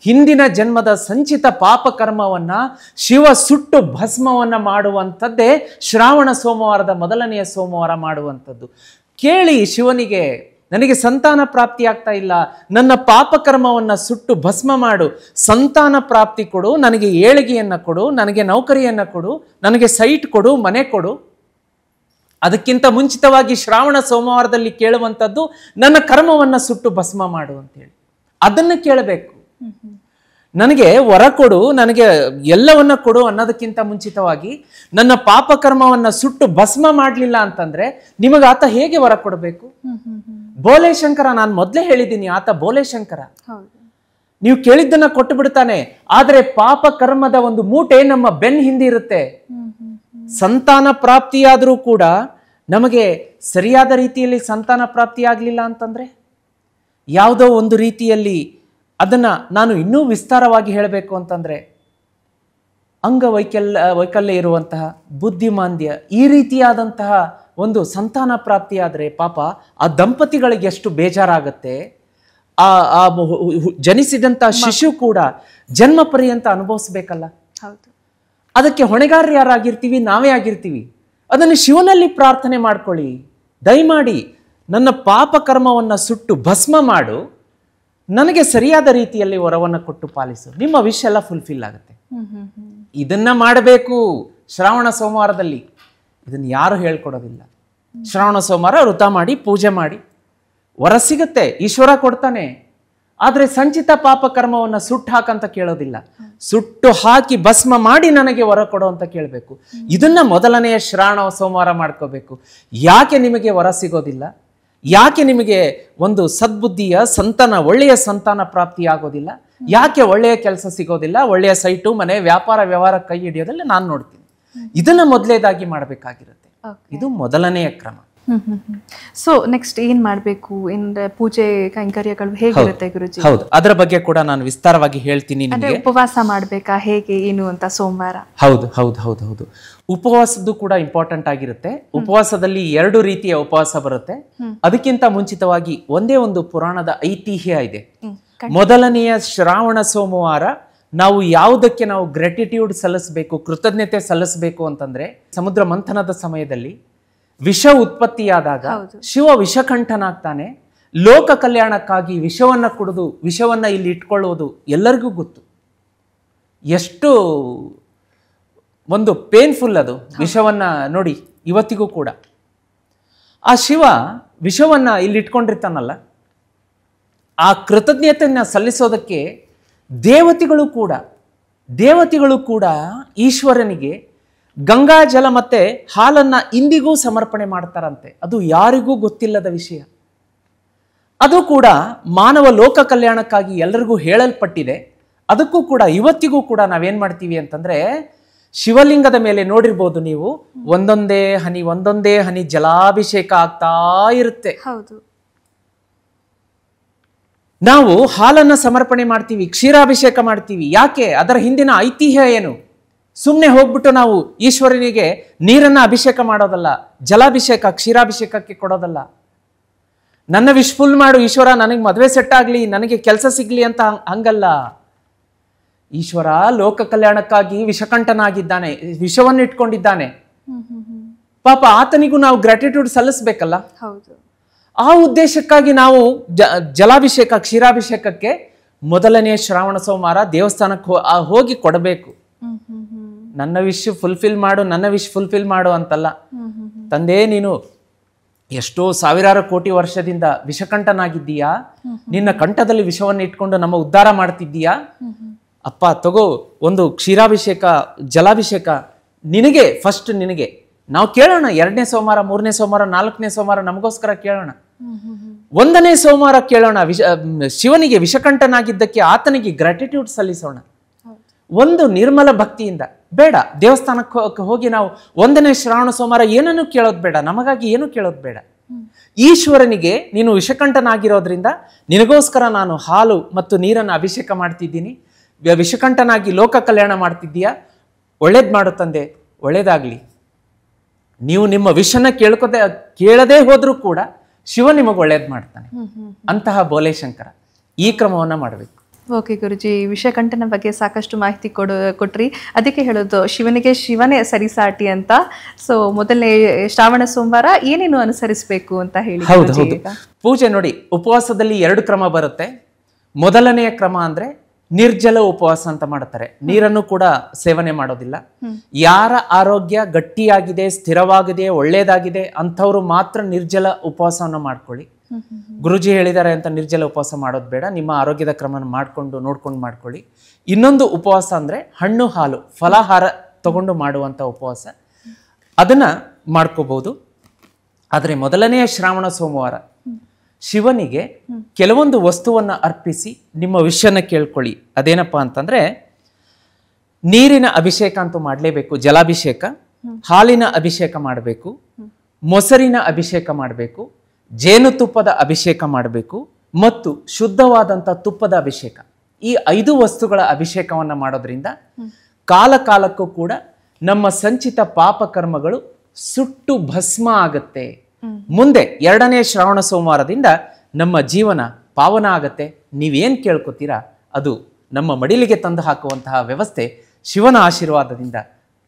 ಹಿಂದಿನ ಜನ್ಮದ ಸಂಚಿತ ಪಾಪ ಕರ್ಮವನ್ನ ಶಿವ ಸುಟ್ಟು ಭಸ್ಮವನ್ನ ಮಾಡುವಂಥದ್ದೇ ಶ್ರಾವಣ ಸೋಮವಾರದ ಮೊದಲನೆಯ ಸೋಮವಾರ ಮಾಡುವಂಥದ್ದು. ಕೇಳಿ ಶಿವನಿಗೆ, ನನಗೆ ಸಂತಾನ ಪ್ರಾಪ್ತಿ ಆಗ್ತಾ ಇಲ್ಲ, ನನ್ನ ಪಾಪಕರ್ಮವನ್ನು ಸುಟ್ಟು ಭಸ್ಮ ಮಾಡು, ಸಂತಾನ ಪ್ರಾಪ್ತಿ ಕೊಡು, ನನಗೆ ಏಳಿಗೆಯನ್ನು ಕೊಡು, ನನಗೆ ನೌಕರಿಯನ್ನು ಕೊಡು, ನನಗೆ ಸೈಟ್ ಕೊಡು, ಮನೆ ಕೊಡು. ಅದಕ್ಕಿಂತ ಮುಂಚಿತವಾಗಿ ಶ್ರಾವಣ ಸೋಮವಾರದಲ್ಲಿ ಕೇಳುವಂಥದ್ದು ನನ್ನ ಕರ್ಮವನ್ನು ಸುಟ್ಟು ಭಸ್ಮ ಮಾಡು ಅಂತೇಳಿ. ಅದನ್ನು ಕೇಳಬೇಕು. ನನಗೆ ವರ ಕೊಡು, ನನಗೆ ಎಲ್ಲವನ್ನ ಕೊಡು ಅನ್ನೋದಕ್ಕಿಂತ ಮುಂಚಿತವಾಗಿ ನನ್ನ ಪಾಪಕರ್ಮವನ್ನ ಸುಟ್ಟು ಭಸ್ಮ ಮಾಡಲಿಲ್ಲ ಅಂತಂದ್ರೆ ನಿಮಗೆ ಆತ ಹೇಗೆ ವರ ಕೊಡಬೇಕು? ಬೋಲೆಶಂಕರ, ನಾನು ಮೊದಲೇ ಹೇಳಿದ್ದೀನಿ, ಆತ ಬೋಲೆಶಂಕರ. ನೀವು ಕೇಳಿದ್ದನ್ನ ಕೊಟ್ಟು ಬಿಡ್ತಾನೆ. ಆದ್ರೆ ಪಾಪ ಕರ್ಮದ ಒಂದು ಮೂಟೆ ನಮ್ಮ ಬೆನ್ ಹಿಂದೆ ಇರುತ್ತೆ. ಸಂತಾನ ಪ್ರಾಪ್ತಿಯಾದರೂ ಕೂಡ ನಮಗೆ ಸರಿಯಾದ ರೀತಿಯಲ್ಲಿ ಸಂತಾನ ಪ್ರಾಪ್ತಿ ಆಗಲಿಲ್ಲ ಅಂತಂದ್ರೆ, ಯಾವುದೋ ಒಂದು ರೀತಿಯಲ್ಲಿ ಅದನ್ನ ನಾನು ಇನ್ನೂ ವಿಸ್ತಾರವಾಗಿ ಹೇಳಬೇಕು ಅಂತಂದ್ರೆ, ವೈಕಲ್ಯ ಇರುವಂತಹ, ಬುದ್ಧಿಮಾಂದ್ಯ, ಈ ರೀತಿಯಾದಂತಹ ಒಂದು ಸಂತಾನ ಪ್ರಾಪ್ತಿಯಾದರೆ ಪಾಪ ಆ ದಂಪತಿಗಳಿಗೆ ಎಷ್ಟು ಬೇಜಾರಾಗತ್ತೆ. ಆ ಜನಿಸಿದಂತಹ ಶಿಶು ಕೂಡ ಜನ್ಮ ಪರ್ಯಂತ ಅನುಭವಿಸ್ಬೇಕಲ್ಲ. ಅದಕ್ಕೆ ಹೊಣೆಗಾರರು ಯಾರಾಗಿರ್ತೀವಿ? ನಾವೇ ಆಗಿರ್ತೀವಿ. ಅದನ್ನು ಶಿವನಲ್ಲಿ ಪ್ರಾರ್ಥನೆ ಮಾಡ್ಕೊಳ್ಳಿ. ದಯಮಾಡಿ ನನ್ನ ಪಾಪ ಕರ್ಮವನ್ನು ಸುಟ್ಟು ಭಸ್ಮ ಮಾಡು, ನನಗೆ ಸರಿಯಾದ ರೀತಿಯಲ್ಲಿ ವರವನ್ನು ಕೊಟ್ಟು ಪಾಲಿಸು, ನಿಮ್ಮ ವಿಶ್ ಎಲ್ಲ ಫುಲ್ಫಿಲ್ ಆಗುತ್ತೆ. ಇದನ್ನ ಮಾಡಬೇಕು ಶ್ರಾವಣ ಸೋಮವಾರದಲ್ಲಿ. ಇದನ್ನು ಯಾರು ಹೇಳ್ಕೊಡೋದಿಲ್ಲ. ಶ್ರಾವಣ ಸೋಮವಾರ ವೃತ ಮಾಡಿ, ಪೂಜೆ ಮಾಡಿ, ವರ ಸಿಗುತ್ತೆ, ಈಶ್ವರ ಕೊಡ್ತಾನೆ. ಆದ್ರೆ ಸಂಚಿತ ಪಾಪ ಕರ್ಮವನ್ನು ಸುಟ್ಟು ಹಾಕಂತ ಕೇಳೋದಿಲ್ಲ. ಸುಟ್ಟು ಹಾಕಿ ಭಸ್ಮ ಮಾಡಿ ನನಗೆ ವರ ಕೊಡೋ ಅಂತ ಕೇಳಬೇಕು. ಇದನ್ನ ಮೊದಲನೆಯ ಶ್ರಾವಣ ಸೋಮವಾರ ಮಾಡ್ಕೋಬೇಕು. ಯಾಕೆ ನಿಮಗೆ ವರ ಸಿಗೋದಿಲ್ಲ? ಯಾಕೆ ನಿಮಗೆ ಒಂದು ಸದ್ಬುದ್ಧಿಯ ಸಂತಾನ, ಒಳ್ಳೆಯ ಸಂತಾನ ಪ್ರಾಪ್ತಿ ಆಗೋದಿಲ್ಲ? ಯಾಕೆ ಒಳ್ಳೆಯ ಕೆಲಸ ಸಿಗೋದಿಲ್ಲ? ಒಳ್ಳೆಯ ಸೈಟು, ಮನೆ, ವ್ಯಾಪಾರ ವ್ಯವಹಾರ ಕೈ ಹಿಡಿಯೋದಲ್ಲ ನಾನು ನೋಡ್ತೀನಿ. ಇದನ್ನ ಮೊದಲೇದಾಗಿ ಮಾಡಬೇಕಾಗಿರುತ್ತೆ. ಇದು ಮೊದಲನೆಯ ಕ್ರಮ. ಸೊ ನೆಕ್ಸ್ಟ್ ಏನ್ ಮಾಡಬೇಕು? ಪೂಜೆ ಕೈಂಕರ್ಯಗಳು ಹೇಗಿರುತ್ತೆ ಗುರುಜಿ? ಹೌದು, ಅದರ ಬಗ್ಗೆ ಕೂಡ ನಾನು ವಿಸ್ತಾರವಾಗಿ ಹೇಳ್ತೀನಿ ನಿಮಗೆ. ಉಪವಾಸ ಮಾಡ್ಬೇಕಾ, ಹೇಗೆ, ಏನು ಅಂತ ಸೋಮವಾರ? ಹೌದು ಹೌದು ಹೌದು ಹೌದು ಉಪವಾಸದ್ದು ಕೂಡ ಇಂಪಾರ್ಟೆಂಟ್ ಆಗಿರುತ್ತೆ. ಉಪವಾಸದಲ್ಲಿ 2 ರೀತಿಯ ಉಪವಾಸ ಬರುತ್ತೆ. ಅದಕ್ಕಿಂತ ಮುಂಚಿತವಾಗಿ ಒಂದೇ ಒಂದು ಪುರಾಣದ ಐತಿಹ್ಯ ಇದೆ. ಮೊದಲನೆಯ ಶ್ರಾವಣ ಸೋಮವಾರ ನಾವು ಯಾವುದಕ್ಕೆ ನಾವು ಗ್ರಾಟಿಟ್ಯೂಡ್ ಸಲ್ಲಿಸಬೇಕು, ಕೃತಜ್ಞತೆ ಸಲ್ಲಿಸಬೇಕು ಅಂತಂದ್ರೆ, ಸಮುದ್ರ ಮಂಥನದ ಸಮಯದಲ್ಲಿ ವಿಷ ಉತ್ಪತ್ತಿಯಾದಾಗ ಶಿವ ವಿಷಕಂಠನಾಗ್ತಾನೆ. ಲೋಕ ಕಲ್ಯಾಣಕ್ಕಾಗಿ ವಿಷವನ್ನ ಕುಡಿದು ವಿಷವನ್ನ ಇಲ್ಲಿ ಇಟ್ಕೊಳ್ಳುವುದು ಎಲ್ಲರಿಗೂ ಗೊತ್ತು. ಎಷ್ಟು ಒಂದು ಪೇನ್ಫುಲ್ ಅದು. ವಿಷವನ್ನ ನೋಡಿ ಇವತ್ತಿಗೂ ಕೂಡ ಆ ಶಿವ ವಿಷವನ್ನ ಇಲ್ಲಿ ಇಟ್ಕೊಂಡಿರ್ತಾನಲ್ಲ, ಆ ಕೃತಜ್ಞತೆಯನ್ನ ಸಲ್ಲಿಸೋದಕ್ಕೆ ದೇವತೆಗಳು ಕೂಡ ಈಶ್ವರನಿಗೆ ಗಂಗಾ ಜಲ ಮತ್ತೆ ಹಾಲನ್ನ ಇಂದಿಗೂ ಸಮರ್ಪಣೆ ಮಾಡ್ತಾರಂತೆ. ಅದು ಯಾರಿಗೂ ಗೊತ್ತಿಲ್ಲದ ವಿಷಯ. ಅದು ಕೂಡ ಮಾನವ ಲೋಕ ಕಲ್ಯಾಣಕ್ಕಾಗಿ ಎಲ್ಲರಿಗೂ ಹೇಳಲ್ಪಟ್ಟಿದೆ. ಅದಕ್ಕೂ ಕೂಡ ಇವತ್ತಿಗೂ ಕೂಡ ನಾವೇನ್ ಮಾಡ್ತೀವಿ ಅಂತಂದ್ರೆ, ಶಿವಲಿಂಗದ ಮೇಲೆ ನೋಡಿರ್ಬೋದು ನೀವು, ಒಂದೊಂದೇ ಹನಿ ಜಲಾಭಿಷೇಕ ಆಗ್ತಾ ಇರುತ್ತೆ. ನಾವು ಹಾಲನ್ನ ಸಮರ್ಪಣೆ ಮಾಡ್ತೀವಿ, ಕ್ಷೀರಾಭಿಷೇಕ ಮಾಡ್ತೀವಿ. ಯಾಕೆ? ಅದರ ಹಿಂದಿನ ಐತಿಹ್ಯ ಏನು? ಸುಮ್ಮನೆ ಹೋಗ್ಬಿಟ್ಟು ನಾವು ಈಶ್ವರನಿಗೆ ನೀರನ್ನ ಅಭಿಷೇಕ ಮಾಡೋದಲ್ಲ, ಜಲಾಭಿಷೇಕ ಕ್ಷೀರಾಭಿಷೇಕಕ್ಕೆ ಕೊಡೋದಲ್ಲ. ನನ್ನ ವಿಶ್ ಫುಲ್ ಮಾಡು ಈಶ್ವರ, ನನಗೆ ಮದುವೆ ಸೆಟ್ ಆಗ್ಲಿ, ನನಗೆ ಕೆಲಸ ಸಿಗ್ಲಿ ಅಂತ ಹಂಗಲ್ಲ. ಈಶ್ವರ ಲೋಕ ಕಲ್ಯಾಣಕ್ಕಾಗಿ ವಿಷಕಂಠನಾಗಿದ್ದಾನೆ, ವಿಷವನ್ನು ಇಟ್ಕೊಂಡಿದ್ದಾನೆ. ಪಾಪ ಆತನಿಗೂ ನಾವು ಗ್ರಾಟಿಟ್ಯೂಡ್ ಸಲ್ಲಿಸ್ಬೇಕಲ್ಲ. ಆ ಉದ್ದೇಶಕ್ಕಾಗಿ ನಾವು ಜಲಾಭಿಷೇಕ ಕ್ಷೀರಾಭಿಷೇಕಕ್ಕೆ ಮೊದಲನೇ ಶ್ರಾವಣ ಸೋಮವಾರ ದೇವಸ್ಥಾನಕ್ಕೆ ಹೋಗಿ ಕೊಡಬೇಕು. ನನ್ನ ವಿಶ್ ಫುಲ್ಫಿಲ್ ಮಾಡು ಅಂತಲ್ಲ. ತಂದೆ, ನೀನು ಎಷ್ಟೋ ಸಾವಿರಾರು ಕೋಟಿ ವರ್ಷದಿಂದ ವಿಷಕಂಠನಾಗಿದ್ದೀಯಾ, ನಿನ್ನ ಕಂಠದಲ್ಲಿ ವಿಷವನ್ನು ಇಟ್ಕೊಂಡು ನಮ್ಮ ಉದ್ಧಾರ ಮಾಡ್ತಿದ್ದೀಯಾ. ಅಪ್ಪ ತಗೋ, ಒಂದು ಕ್ಷೀರಾಭಿಷೇಕ ಜಲಾಭಿಷೇಕ ನಿನಗೆ, ಫಸ್ಟ್ ನಿನಗೆ. ನಾವು ಕೇಳೋಣ 2ನೇ ಸೋಮವಾರ, 3ನೇ ಸೋಮವಾರ, 4ನೇ ಸೋಮವಾರ ನಮಗೋಸ್ಕರ ಕೇಳೋಣ. 1ನೇ ಸೋಮವಾರ ಕೇಳೋಣ, ಶಿವನಿಗೆ ವಿಷಕಂಠನಾಗಿದ್ದಕ್ಕೆ ಆತನಿಗೆ ಗ್ರಾಟಿಟ್ಯೂಡ್ ಸಲ್ಲಿಸೋಣ. ಒಂದು ನಿರ್ಮಲ ಭಕ್ತಿಯಿಂದ. ಬೇಡ ದೇವಸ್ಥಾನಕ್ಕೆ ಹೋಗಿ ನಾವು 1ನೇ ಶ್ರಾವಣ ಸೋಮವಾರ ಏನನ್ನು ಕೇಳೋದು ಬೇಡ, ನಮಗಾಗಿ ಏನು ಕೇಳೋದು ಬೇಡ. ಈಶ್ವರನಿಗೆ ನೀನು ವಿಷಕಂಠನಾಗಿರೋದ್ರಿಂದ ನಿನಗೋಸ್ಕರ ನಾನು ಹಾಲು ಮತ್ತು ನೀರನ್ನು ಅಭಿಷೇಕ ಮಾಡ್ತಿದ್ದೀನಿ, ವಿಷಕಂಠನಾಗಿ ಲೋಕ ಕಲ್ಯಾಣ ಮಾಡ್ತಿದ್ದೀಯಾ, ಒಳ್ಳೇದು ಮಾಡು ತಂದೆ, ಒಳ್ಳೇದಾಗ್ಲಿ. ನೀವು ನಿಮ್ಮ ವಿಷನ ಕೇಳದೇ ಹೋದ್ರೂ ಕೂಡ ಶಿವ ನಿಮಗೆ ಒಳ್ಳೇದು ಮಾಡ್ತಾನೆ. ಅಂತಹ ಬೋಲೇಶಂಕರ ಈ ಕ್ರಮವನ್ನ ಮಾಡಬೇಕು. ಓಕೆ ಗುರುಜಿ, ವಿಷಕಂಠನ ಬಗ್ಗೆ ಸಾಕಷ್ಟು ಮಾಹಿತಿ ಕೊಟ್ರಿ. ಅದಕ್ಕೆ ಹೇಳೋದು ಶಿವನಿಗೆ ಶಿವನೇ ಸರಿಸಾಟಿ ಅಂತ. ಸೊ ಮೊದಲನೇ ಶ್ರಾವಣ ಸೋಮವಾರ ಏನೇನು ಅನುಸರಿಸಬೇಕು ಅಂತ ಹೇಳಿ. ಹೌದು ಹೌದು, ಪೂಜೆ ನೋಡಿ, ಉಪವಾಸದಲ್ಲಿ 2 ಕ್ರಮ ಬರುತ್ತೆ. ಮೊದಲನೆಯ ಕ್ರಮ ಅಂದ್ರೆ ನಿರ್ಜಲ ಉಪವಾಸ ಅಂತ ಮಾಡ್ತಾರೆ. ನೀರನ್ನು ಕೂಡ ಸೇವನೆ ಮಾಡೋದಿಲ್ಲ. ಯಾರ ಆರೋಗ್ಯ ಗಟ್ಟಿಯಾಗಿದೆ, ಸ್ಥಿರವಾಗಿದೆ, ಒಳ್ಳೇದಾಗಿದೆ ಅಂಥವ್ರು ಮಾತ್ರ ನಿರ್ಜಲ ಉಪವಾಸವನ್ನು ಮಾಡ್ಕೊಳ್ಳಿ. ಗುರುಜಿ ಹೇಳಿದ್ದಾರೆ ಅಂತ ನಿರ್ಜಲ ಉಪವಾಸ ಮಾಡೋದು ಬೇಡ. ನಿಮ್ಮ ಆರೋಗ್ಯದ ಕ್ರಮನ ನೋಡ್ಕೊಂಡು ಮಾಡ್ಕೊಳ್ಳಿ. ಇನ್ನೊಂದು ಉಪವಾಸ ಅಂದ್ರೆ ಹಣ್ಣು ಹಾಲು ಫಲಾಹಾರ ತಗೊಂಡು ಮಾಡುವಂತ ಉಪವಾಸ, ಅದನ್ನ ಮಾಡ್ಕೋಬಹುದು. ಆದರೆ ಮೊದಲನೆಯ ಶ್ರಾವಣ ಸೋಮವಾರ ಶಿವನಿಗೆ ಕೆಲವೊಂದು ವಸ್ತುವನ್ನ ಅರ್ಪಿಸಿ ನಿಮ್ಮ ವಿಷಯನ ಕೇಳ್ಕೊಳ್ಳಿ. ಅದೇನಪ್ಪಾ ಅಂತಂದ್ರೆ ನೀರಿನ ಅಭಿಷೇಕ ಅಂತೂ ಮಾಡಲೇಬೇಕು, ಜಲಾಭಿಷೇಕ, ಹಾಲಿನ ಅಭಿಷೇಕ ಮಾಡಬೇಕು, ಮೊಸರಿನ ಅಭಿಷೇಕ ಮಾಡಬೇಕು, ಜೇನುತುಪ್ಪದ ಅಭಿಷೇಕ ಮಾಡಬೇಕು ಮತ್ತು ಶುದ್ಧವಾದಂಥ ತುಪ್ಪದ ಅಭಿಷೇಕ. ಈ 5 ವಸ್ತುಗಳ ಅಭಿಷೇಕವನ್ನು ಮಾಡೋದ್ರಿಂದ ಕಾಲಕ್ಕೂ ಕೂಡ ನಮ್ಮ ಸಂಚಿತ ಪಾಪ ಕರ್ಮಗಳು ಸುಟ್ಟು ಭಸ್ಮ ಆಗತ್ತೆ. ಮುಂದೆ 2ನೇ ಶ್ರಾವಣ ಸೋಮವಾರದಿಂದ ನಮ್ಮ ಜೀವನ ಪಾವನ ಆಗತ್ತೆ. ನೀವೇನ್ ಕೇಳ್ಕೊತೀರಾ ಅದು ನಮ್ಮ ಮಡಿಲಿಗೆ ತಂದು ಹಾಕುವಂತಹ ವ್ಯವಸ್ಥೆ ಶಿವನ ಆಶೀರ್ವಾದದಿಂದ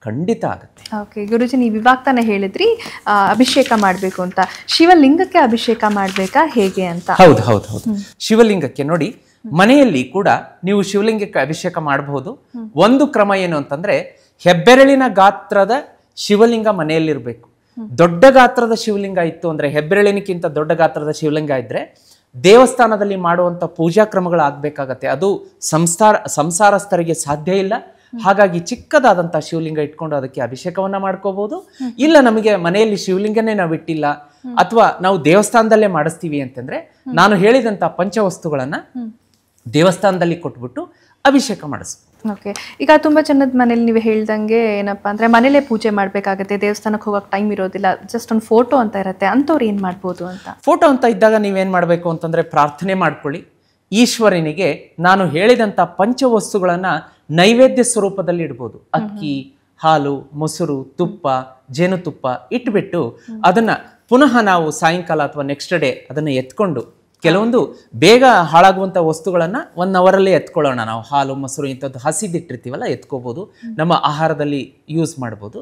ಖಂಡಿತ ಆಗುತ್ತೆ. ಓಕೆ ಗುರುಜಿ, ನೀವು ಇವಾಗ ತಾನೇ ಹೇಳಿದ್ರಿ ಅಭಿಷೇಕ ಮಾಡಬೇಕು ಅಂತ. ಶಿವಲಿಂಗಕ್ಕೆ ಅಭಿಷೇಕ ಮಾಡಬೇಕಾ ಹೇಗೆ ಅಂತ? ಹೌದು ಹೌದು ಹೌದು, ಶಿವಲಿಂಗಕ್ಕೆ ನೋಡಿ, ಮನೆಯಲ್ಲಿ ಕೂಡ ನೀವು ಶಿವಲಿಂಗಕ್ಕೆ ಅಭಿಷೇಕ ಮಾಡಬಹುದು. ಒಂದು ಕ್ರಮ ಏನು ಅಂತಂದ್ರೆ ಹೆಬ್ಬೆರಳಿನ ಗಾತ್ರದ ಶಿವಲಿಂಗ ಮನೆಯಲ್ಲಿರ್ಬೇಕು. ದೊಡ್ಡ ಗಾತ್ರದ ಶಿವಲಿಂಗ ಇತ್ತು ಅಂದ್ರೆ, ಹೆಬ್ಬೆರಳಿನಕ್ಕಿಂತ ದೊಡ್ಡ ಗಾತ್ರದ ಶಿವಲಿಂಗ ಇದ್ರೆ ದೇವಸ್ಥಾನದಲ್ಲಿ ಮಾಡುವಂತ ಪೂಜಾ ಕ್ರಮಗಳಾಗಬೇಕಾಗತ್ತೆ. ಅದು ಸಂಸಾರಸ್ಥರಿಗೆ ಸಾಧ್ಯ ಇಲ್ಲ. ಹಾಗಾಗಿ ಚಿಕ್ಕದಾದಂತಹ ಶಿವಲಿಂಗ ಇಟ್ಕೊಂಡು ಅದಕ್ಕೆ ಅಭಿಷೇಕವನ್ನ ಮಾಡ್ಕೋಬಹುದು. ಇಲ್ಲ ನಮಗೆ ಮನೆಯಲ್ಲಿ ಶಿವಲಿಂಗನೇ ನಾವು ಇಟ್ಟಿಲ್ಲ ಅಥವಾ ನಾವು ದೇವಸ್ಥಾನದಲ್ಲೇ ಮಾಡಿಸ್ತೀವಿ ಅಂತಂದ್ರೆ ನಾನು ಹೇಳಿದಂತ ಪಂಚವಸ್ತುಗಳನ್ನ ದೇವಸ್ಥಾನದಲ್ಲಿ ಕೊಟ್ಬಿಟ್ಟು ಅಭಿಷೇಕ ಮಾಡಿಸ್ಬೋದು. ಓಕೆ, ಈಗ ತುಂಬಾ ಜನದ ಮನೇಲಿ ನೀವು ಹೇಳ್ದಂಗೆ ಏನಪ್ಪಾ ಅಂದ್ರೆ ಮನೇಲೆ ಪೂಜೆ ಮಾಡ್ಬೇಕಾಗತ್ತೆ, ದೇವಸ್ಥಾನಕ್ಕೆ ಹೋಗಕ್ಕೆ ಟೈಮ್ ಇರೋದಿಲ್ಲ, ಜಸ್ಟ್ ಒಂದು ಫೋಟೋ ಅಂತ ಇರುತ್ತೆ, ಅಂಥವ್ರು ಏನ್ ಮಾಡ್ಬೋದು ಅಂತ? ಫೋಟೋ ಅಂತ ಇದ್ದಾಗ ನೀವೇನ್ ಮಾಡ್ಬೇಕು ಅಂತಂದ್ರೆ ಪ್ರಾರ್ಥನೆ ಮಾಡ್ಕೊಳ್ಳಿ. ಈಶ್ವರನಿಗೆ ನಾನು ಹೇಳಿದಂತ ಪಂಚವಸ್ತುಗಳನ್ನ ನೈವೇದ್ಯ ಸ್ವರೂಪದಲ್ಲಿ ಇಡ್ಬೋದು. ಅಕ್ಕಿ, ಹಾಲು, ಮೊಸರು, ತುಪ್ಪ, ಜೇನುತುಪ್ಪ ಇಟ್ಬಿಟ್ಟು ಅದನ್ನ ಪುನಃ ನಾವು ಸಾಯಂಕಾಲ ಅಥವಾ ನೆಕ್ಸ್ಟ್ ಡೇ ಅದನ್ನ ಎತ್ಕೊಂಡು, ಕೆಲವೊಂದು ಬೇಗ ಹಾಳಾಗುವಂಥ ವಸ್ತುಗಳನ್ನ 1 ಅವರಲ್ಲಿ ಎತ್ಕೊಳ್ಳೋಣ. ನಾವು ಹಾಲು, ಮೊಸರು ಇಂಥದ್ದು ಹಸಿದಿಟ್ಟಿರ್ತೀವಲ್ಲ ಎತ್ಕೋಬಹುದು, ನಮ್ಮ ಆಹಾರದಲ್ಲಿ ಯೂಸ್ ಮಾಡ್ಬೋದು.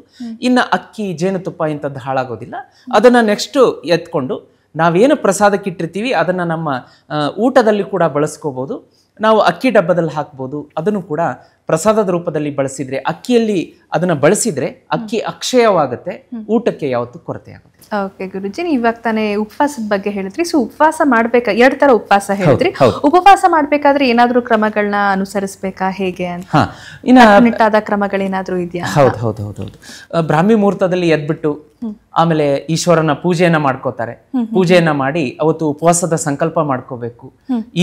ಇನ್ನು ಅಕ್ಕಿ, ಜೇನುತುಪ್ಪ ಇಂಥದ್ದು ಹಾಳಾಗೋದಿಲ್ಲ. ಅದನ್ನ ನೆಕ್ಸ್ಟ್ ಎತ್ಕೊಂಡು ನಾವೇನು ಪ್ರಸಾದಕ್ಕೆ ಇಟ್ಟಿರ್ತೀವಿ ಅದನ್ನ ನಮ್ಮ ಊಟದಲ್ಲಿ ಕೂಡ ಬಳಸ್ಕೋಬಹುದು. ನಾವು ಅಕ್ಕಿ ಡಬ್ಬದಲ್ಲಿ ಹಾಕ್ಬೋದು. ಅದನ್ನು ಕೂಡ ಪ್ರಸಾದದ ರೂಪದಲ್ಲಿ ಬಳಸಿದ್ರೆ, ಅಕ್ಕಿಯಲ್ಲಿ ಅದನ್ನ ಬಳಸಿದ್ರೆ ಅಕ್ಕಿ ಅಕ್ಷಯವಾಗುತ್ತೆ, ಊಟಕ್ಕೆ ಯಾವತ್ತೂ ಕೊರತೆ ಆಗುತ್ತೆ. ಓಕೆ ಗುರುಜಿ, ನೀವು ಇವಾಗ ತಾನೇ ಉಪವಾಸದ ಬಗ್ಗೆ ಹೇಳಿದ್ರಿ. ಸೊ ಉಪವಾಸ ಮಾಡ್ಬೇಕಾ? 2 ತರ ಉಪವಾಸ ಹೇಳಿದ್ರಿ. ಉಪವಾಸ ಮಾಡ್ಬೇಕಾದ್ರೆ ಏನಾದ್ರೂ ಕ್ರಮಗಳನ್ನ ಅನುಸರಿಸಬೇಕಾ ಹೇಗೆ ಅಂತ? ನಿಟ್ಟಾದ ಕ್ರಮಗಳೇನಾದ್ರೂ ಇದೆಯಾ? ಹೌದು ಹೌದು ಹೌದು ಹೌದು. ಬ್ರಾಹ್ಮಿ ಮುಹೂರ್ತದಲ್ಲಿ ಎದ್ಬಿಟ್ಟು ಆಮೇಲೆ ಈಶ್ವರನ ಪೂಜೆಯನ್ನ ಮಾಡ್ಕೋತಾರೆ. ಪೂಜೆಯನ್ನ ಮಾಡಿ ಅವತ್ತು ಉಪವಾಸದ ಸಂಕಲ್ಪ ಮಾಡ್ಕೋಬೇಕು.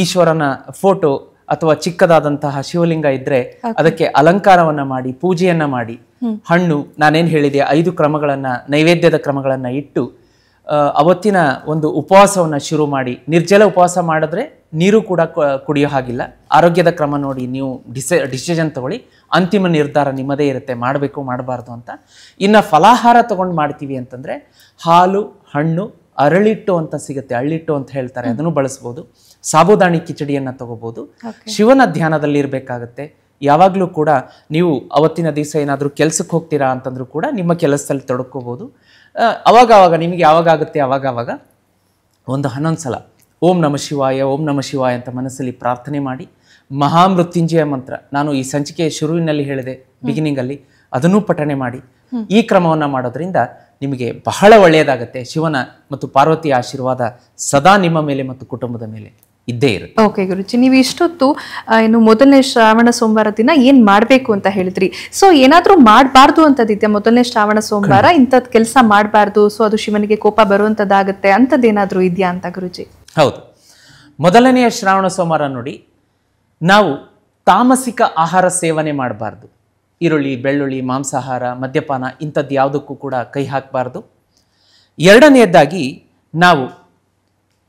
ಈಶ್ವರನ ಫೋಟೋ ಅಥವಾ ಚಿಕ್ಕದಾದಂತಹ ಶಿವಲಿಂಗ ಇದ್ರೆ ಅದಕ್ಕೆ ಅಲಂಕಾರವನ್ನ ಮಾಡಿ, ಪೂಜೆಯನ್ನ ಮಾಡಿ, ಹಣ್ಣು ನಾನೇನ್ ಹೇಳಿದೆ 5 ಕ್ರಮಗಳನ್ನ, ನೈವೇದ್ಯದ ಕ್ರಮಗಳನ್ನ ಇಟ್ಟು ಅವತ್ತಿನ ಒಂದು ಉಪವಾಸವನ್ನ ಶುರು ಮಾಡಿ. ನಿರ್ಜಲ ಉಪವಾಸ ಮಾಡಿದ್ರೆ ನೀರು ಕೂಡ ಕುಡಿಯೋ ಹಾಗಿಲ್ಲ. ಆರೋಗ್ಯದ ಕ್ರಮ ನೋಡಿ ನೀವು ಡಿಸಿಷನ್ ತಗೊಳ್ಳಿ. ಅಂತಿಮ ನಿರ್ಧಾರ ನಿಮ್ಮದೇ ಇರುತ್ತೆ, ಮಾಡಬೇಕು ಮಾಡಬಾರ್ದು ಅಂತ. ಇನ್ನು ಫಲಾಹಾರ ತಗೊಂಡು ಮಾಡ್ತೀವಿ ಅಂತಂದ್ರೆ ಹಾಲು, ಹಣ್ಣು, ಅರಳಿಟ್ಟು ಅಂತ ಸಿಗುತ್ತೆ, ಅಳ್ಳಿಟ್ಟು ಅಂತ ಹೇಳ್ತಾರೆ, ಅದನ್ನು ಬಳಸ್ಬೋದು. ಸಾಬುದಾಣಿ ಕಿಚಡಿಯನ್ನ ತಗೋಬಹುದು. ಶಿವನ ಧ್ಯಾನದಲ್ಲಿ ಇರಬೇಕಾಗತ್ತೆ. ಯಾವಾಗಲೂ ಕೂಡ ನೀವು ಅವತ್ತಿನ ದಿವಸ ಏನಾದರೂ ಕೆಲ್ಸಕ್ಕೆ ಹೋಗ್ತೀರಾ ಅಂತಂದ್ರೂ ಕೂಡ ನಿಮ್ಮ ಕೆಲಸದಲ್ಲಿ ತೊಡಕೋಬಹುದು. ಅವಾಗ ನಿಮಗೆ ಯಾವಾಗುತ್ತೆ ಅವಾಗ ಒಂದು 11 ಸಲ ಓಂ ನಮ ಶಿವಾಯ, ಓಂ ನಮ ಶಿವಾಯ ಅಂತ ಮನಸ್ಸಲ್ಲಿ ಪ್ರಾರ್ಥನೆ ಮಾಡಿ. ಮಹಾಮೃತ್ಯುಂಜಯ ಮಂತ್ರ ನಾನು ಈ ಸಂಚಿಕೆಯ ಶುರುವಿನಲ್ಲಿ ಹೇಳಿದೆ, ಬಿಗಿನಿಂಗಲ್ಲಿ, ಅದನ್ನೂ ಪಠನೆ ಮಾಡಿ. ಈ ಕ್ರಮವನ್ನ ಮಾಡೋದ್ರಿಂದ ನಿಮಗೆ ಬಹಳ ಒಳ್ಳೆಯದಾಗತ್ತೆ. ಶಿವನ ಮತ್ತು ಪಾರ್ವತಿಯ ಆಶೀರ್ವಾದ ಸದಾ ನಿಮ್ಮ ಮೇಲೆ ಮತ್ತು ಕುಟುಂಬದ ಮೇಲೆ ಇದ್ದೇ ಇರುತ್ತೆ. ಓಕೆ ಗುರುಜಿ, ನೀವು ಇಷ್ಟೊತ್ತು ಇನ್ನು ಮೊದಲನೇ ಶ್ರಾವಣ ಸೋಮವಾರ ದಿನ ಏನ್ ಮಾಡ್ಬೇಕು ಅಂತ ಹೇಳಿದ್ರಿ. ಸೊ ಏನಾದ್ರೂ ಮಾಡಬಾರ್ದು ಅಂತದಿದ್ಯಾ? ಮೊದಲನೇ ಶ್ರಾವಣ ಸೋಮವಾರ ಇಂಥದ್ ಕೆಲಸ ಮಾಡಬಾರ್ದು, ಸೊ ಅದು ಶಿವನಿಗೆ ಕೋಪ ಬರುವಂತದ್ದಾಗತ್ತೆ ಅಂತದ್ದೇನಾದ್ರೂ ಇದೆಯಾ ಅಂತ ಗುರುಜಿ? ಹೌದು, ಮೊದಲನೆಯ ಶ್ರಾವಣ ಸೋಮವಾರ ನೋಡಿ, ನಾವು ತಾಮಸಿಕ ಆಹಾರ ಸೇವನೆ ಮಾಡಬಾರ್ದು. ಈರುಳ್ಳಿ, ಬೆಳ್ಳುಳ್ಳಿ, ಮಾಂಸಾಹಾರ, ಮದ್ಯಪಾನ ಇಂಥದ್ದು ಯಾವುದಕ್ಕೂ ಕೂಡ ಕೈ ಹಾಕಬಾರ್ದು. ಎರಡನೆಯದಾಗಿ ನಾವು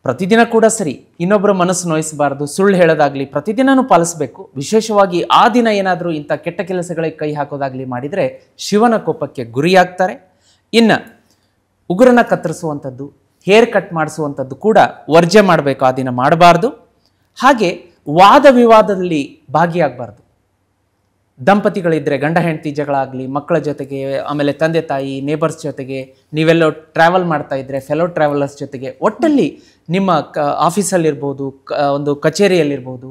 ಪ್ರತಿದಿನ ಕೂಡ ಸರಿ, ಇನ್ನೊಬ್ಬರ ಮನಸ್ಸು ನೋಯಿಸಬಾರ್ದು, ಸುಳ್ಳು ಹೇಳೋದಾಗ್ಲಿ ಪ್ರತಿದಿನನೂ ಪಾಲಿಸಬೇಕು. ವಿಶೇಷವಾಗಿ ಆ ದಿನ ಏನಾದರೂ ಇಂಥ ಕೆಟ್ಟ ಕೆಲಸಗಳಿಗೆ ಕೈ ಹಾಕೋದಾಗ್ಲಿ ಮಾಡಿದರೆ ಶಿವನ ಕೋಪಕ್ಕೆ ಗುರಿಯಾಗ್ತಾರೆ. ಇನ್ನು ಉಗುರನ್ನ ಕತ್ತರಿಸುವಂಥದ್ದು, ಹೇರ್ ಕಟ್ ಮಾಡಿಸುವಂಥದ್ದು ಕೂಡ ವರ್ಜೆ ಮಾಡಬೇಕು, ಆ ದಿನ ಮಾಡಬಾರ್ದು. ಹಾಗೆ ವಾದ ವಿವಾದದಲ್ಲಿ ಭಾಗಿಯಾಗಬಾರ್ದು. ದಂಪತಿಗಳಿದ್ದರೆ ಗಂಡ ಹೆಂಡತಿ ಜಗಳ ಆಗಲಿ, ಮಕ್ಕಳ ಜೊತೆಗೆ, ಆಮೇಲೆ ತಂದೆ ತಾಯಿ, ನೇಬರ್ಸ್ ಜೊತೆಗೆ, ನೀವೆಲ್ಲೋ ಟ್ರಾವೆಲ್ ಮಾಡ್ತಾ ಇದ್ದರೆ ಫೆಲೋ ಟ್ರಾವೆಲರ್ಸ್ ಜೊತೆಗೆ, ಒಟ್ಟಲ್ಲಿ ನಿಮ್ಮ ಆಫೀಸಲ್ಲಿರ್ಬೋದು, ಒಂದು ಕಚೇರಿಯಲ್ಲಿರ್ಬೋದು,